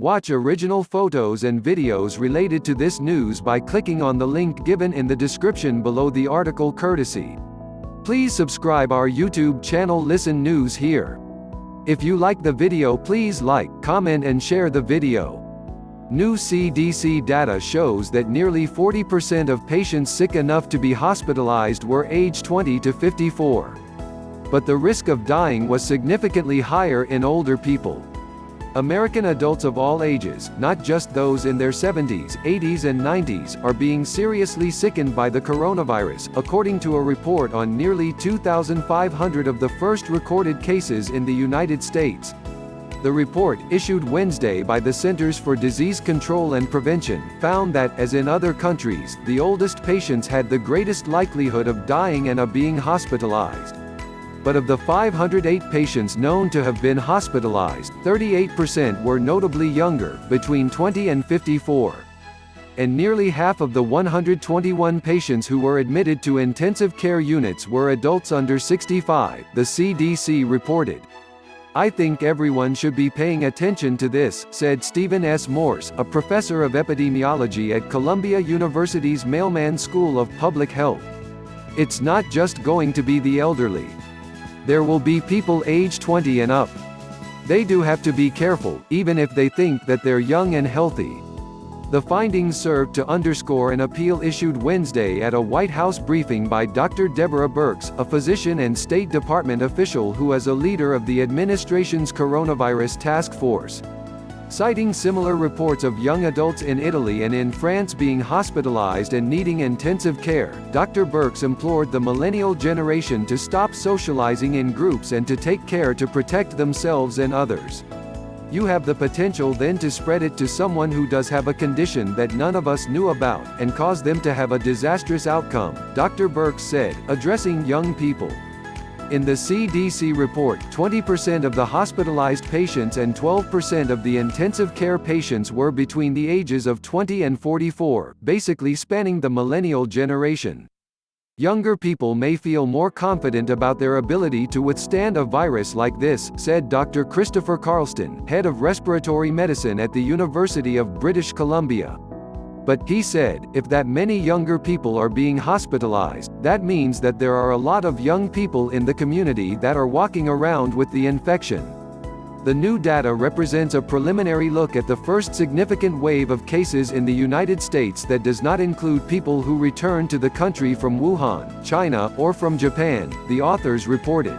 Watch original photos and videos related to this news by clicking on the link given in the description below the article courtesy. Please subscribe our YouTube channel Listen News here. If you like the video, please like, comment and share the video. New C.D.C. data shows that nearly 40% of patients sick enough to be hospitalized were aged 20 to 54. But the risk of dying was significantly higher in older people. American adults of all ages, not just those in their 70s, 80s and 90s, are being seriously sickened by the coronavirus, according to a report on nearly 2,500 of the first recorded cases in the United States. The report, issued Wednesday by the Centers for Disease Control and Prevention, found that, as in other countries, the oldest patients had the greatest likelihood of dying and of being hospitalized. But of the 508 patients known to have been hospitalized, 38% were notably younger, between 20 and 54. And nearly half of the 121 patients who were admitted to intensive care units were adults under 65, the C.D.C. reported. "I think everyone should be paying attention to this," said Stephen S. Morse, a professor of epidemiology at Columbia University's Mailman School of Public Health. "It's not just going to be the elderly. There will be people aged 20 and up. They do have to be careful, even if they think that they're young and healthy." The findings served to underscore an appeal issued Wednesday at a White House briefing by Dr. Deborah Birx, a physician and State Department official who is a leader of the administration's coronavirus task force. Citing similar reports of young adults in Italy and in France being hospitalized and needing intensive care, Dr. Birx implored the millennial generation to stop socializing in groups and to take care to protect themselves and others. "You have the potential then to spread it to someone who does have a condition that none of us knew about, and cause them to have a disastrous outcome," Dr. Birx said, addressing young people. In the C.D.C. report, 20% of the hospitalized patients and 12% of the intensive care patients were between the ages of 20 and 44, basically spanning the millennial generation. "Younger people may feel more confident about their ability to withstand a virus like this," said Dr. Christopher Carlston, head of respiratory medicine at the University of British Columbia. "But," he said, "if that many younger people are being hospitalized, that means that there are a lot of young people in the community that are walking around with the infection." The new data represents a preliminary look at the first significant wave of cases in the United States that does not include people who return to the country from Wuhan, China, or from Japan, the authors reported.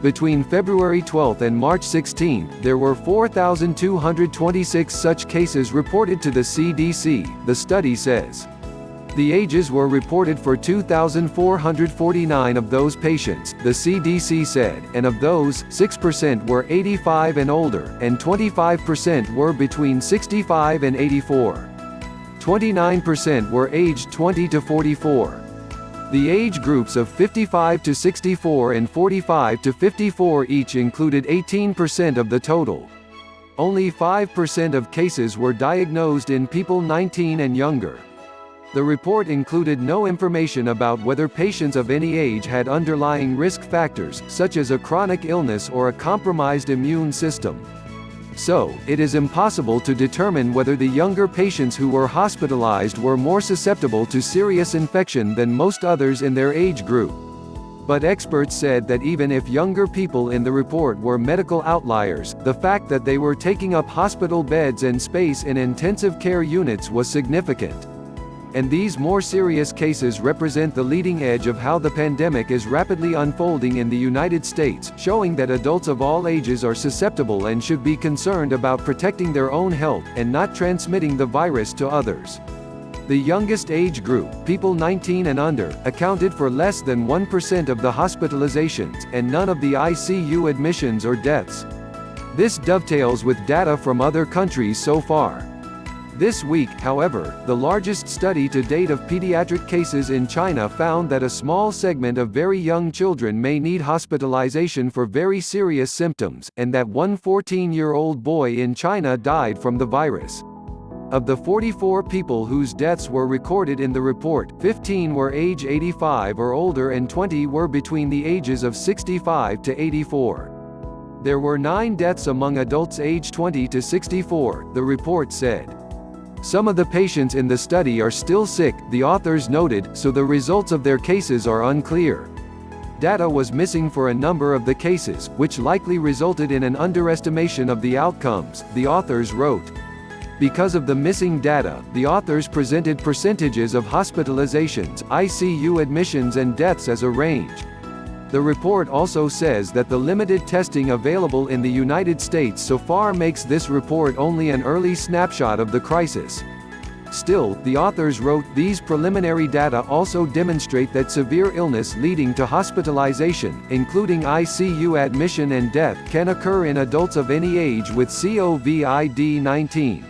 Between February 12 and March 16, there were 4,226 such cases reported to the C.D.C., the study says. The ages were reported for 2,449 of those patients, the C.D.C. said, and of those, 6% were 85 and older, and 25% were between 65 and 84. 29% were aged 20 to 44. The age groups of 55 to 64 and 45 to 54 each included 18% of the total. Only 5% of cases were diagnosed in people 19 and younger. The report included no information about whether patients of any age had underlying risk factors, such as a chronic illness or a compromised immune system. So, it is impossible to determine whether the younger patients who were hospitalized were more susceptible to serious infection than most others in their age group. But experts said that even if younger people in the report were medical outliers, the fact that they were taking up hospital beds and space in intensive care units was significant. And these more serious cases represent the leading edge of how the pandemic is rapidly unfolding in the United States, showing that adults of all ages are susceptible and should be concerned about protecting their own health, and not transmitting the virus to others. The youngest age group, people 19 and under, accounted for less than 1% of the hospitalizations, and none of the ICU admissions or deaths. This dovetails with data from other countries so far. This week, however, the largest study to date of pediatric cases in China found that a small segment of very young children may need hospitalization for very serious symptoms, and that one 14-year-old boy in China died from the virus. Of the 44 people whose deaths were recorded in the report, 15 were age 85 or older and 20 were between the ages of 65 to 84. There were 9 deaths among adults aged 20 to 64, the report said. Some of the patients in the study are still sick, the authors noted, so the results of their cases are unclear. Data was missing for a number of the cases, which likely resulted in an underestimation of the outcomes, the authors wrote. Because of the missing data, the authors presented percentages of hospitalizations, ICU admissions and deaths as a range. The report also says that the limited testing available in the United States so far makes this report only an early snapshot of the crisis. Still, the authors wrote, these preliminary data also demonstrate that severe illness leading to hospitalization, including ICU admission and death, can occur in adults of any age with COVID-19.